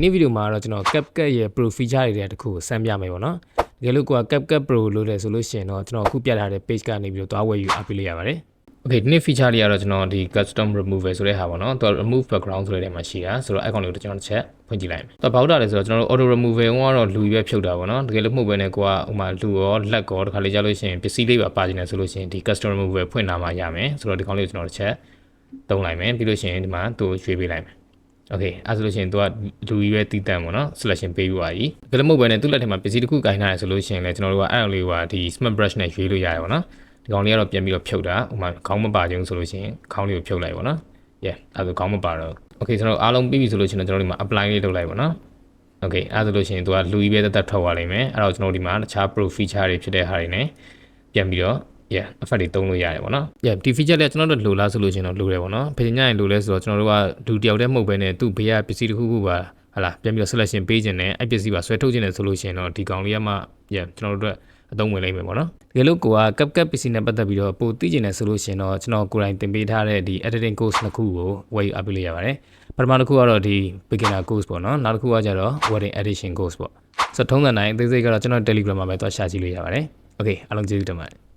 နေ့ဗီဒီယိုမှာတော့ကျွန်တော် CapCut ရဲ့ Pro feature တွေတခုကိုစမ်းပြမယ်ပေါ့နော်တကယ်လို့ကိုက CapCut Pro လို့လဲဆိုလို့ရှိရင်တော့ကျွန်တော်အခုပြထားတဲ့ page ကနေပြီးတော့တွားဝယ်ယူအားပေးလို့ရပါတယ်Okay ဒီနေ့ feature တွေကတော့ကျွန်တော်ဒီ custom remover ဆိုတဲ့ဟာပေါ့နော်သူက remove background ဆိုတဲ့နေရာမှာရှိတာဆိုတော့ icon လေးကိုကျွန်တော်တစ်ချက်ဖွင့်ကြည့်လိုက်မယ်သူကဘာလို့တာလဲဆိုတော့ကျွန်တော်တို့ auto remover ကတော့လူရွက်ဖြုတ်တာပေါ့နော်တကယ်လို့မှုပဲနဲ့ကိုကဟိုမှာလူရောလက်ကောတခါလေကြာလို့ရှိရင်ပစ္စည်းလေးပါနေတယ်ဆိုလို့ရှိရင်ဒီ custom remover ဖွင့်လာမှရမယ်ဆိုတော့ဒီကောင်လေးကိုကျွန်တော်တစ်ချက်သုံးလိုက်မယ်ပြီးလို့ရှိရင်ဒီမှာသူရွှေ့ပေးလိုက်မယ်Okay အဲ့ဆိုလို့ရှိရင်သူကလူရွယ်တည်တံ့ပေါ့နော် selection ပေးပြီးပါပြီဒါလည်းမဟုတ်ဘဲနဲ့သူ့လက်ထဲမှာပစ္စည်းတစ်ခုကင်ထားရဆိုလို့ရှိရင်လည်းကျွန်တော်တို့ကအဲ့အလေးကဒီ smart brush နဲ့ရွေးလို့ရတယ်ပေါ့နော်ဒီကောင်လေးကတော့ပြန်ပြီးတော့ဖြုတ်တာဥမာခေါင်းမပါခြင်းဆိုလို့ရှိရင်ခေါင်းလေးကိုဖြုတ်လိုက်ပေါ့နော် yeah အဲ့ဒါခေါင်းမပါတော့ Okay ကျွန်တော်အားလုံးပြီးပြီဆိုလို့ရှိရင်ကျွန်တော်တို့ဒီမှာ apply လေးလုပ်လိုက်ပေါ့နော် Okay အဲ့ဒါဆိုလို့ရှိရင်သူကလူကြီးပဲတက်ထွက်သွားလိမ့်မယ်အဲ့တော့ကျွန်တော်ဒီမှာတခြား pro feature တွေဖြစ်တဲ့ဟာတွေ ਨੇ ပြန်ပြီးတော့yeah effect တွေသုံးလို့ရတယ်ပေါ့နော် yeah ဒီ feature လေးကျွန်တော်တို့လိုလားဆိုလို့ရှင်တော့လိုတယ်ပေါ့နော်ဖေညရင်လိုလဲဆိုတော့ကျွန်တော်တို့ကလူတယောက်တည်းမဟုတ်ဘဲနဲ့သူ့ဘေးကပစ္စည်းတစ်ခုခုပါဟာလားပြန်ပြီးတော့ selection ပေးခြင်းနဲ့အဲ့ပစ္စည်းပါဆွဲထုတ်ခြင်းနဲ့ဆိုလို့ရှင်တော့ဒီကောင်လေးကမှ yeah ကျွန်တော်တို့အသုံးဝင်လိမ့်မယ်ပေါ့နော်တကယ်လို့ကိုက CapCut PC နဲ့ပတ်သက်ပြီးတော့ပိုသိကျင်နေဆိုလို့ရှင်တော့ကျွန်တော်ကိုယ်တိုင်သင်ပေးထားတဲ့ဒီ editing course နှစ်ခုကိုဝယ်ယူအားပေးလို့ရပါတယ်ပထမတစ်ခုကတော့ဒီ beginner course ပေါ့နော်နောက်တစ်ခုကကျတော့ wedding edition course ပေါ့ဆိုတော့ထုံးစံတိုင်းအသေးစိတ်ကတော့ကျွန်တော် Telegram မှာပဲသွားရှာကြည့်လို့ရပါတယ် Okay အားလုံးကျေးဇူးတင်ပါတယ်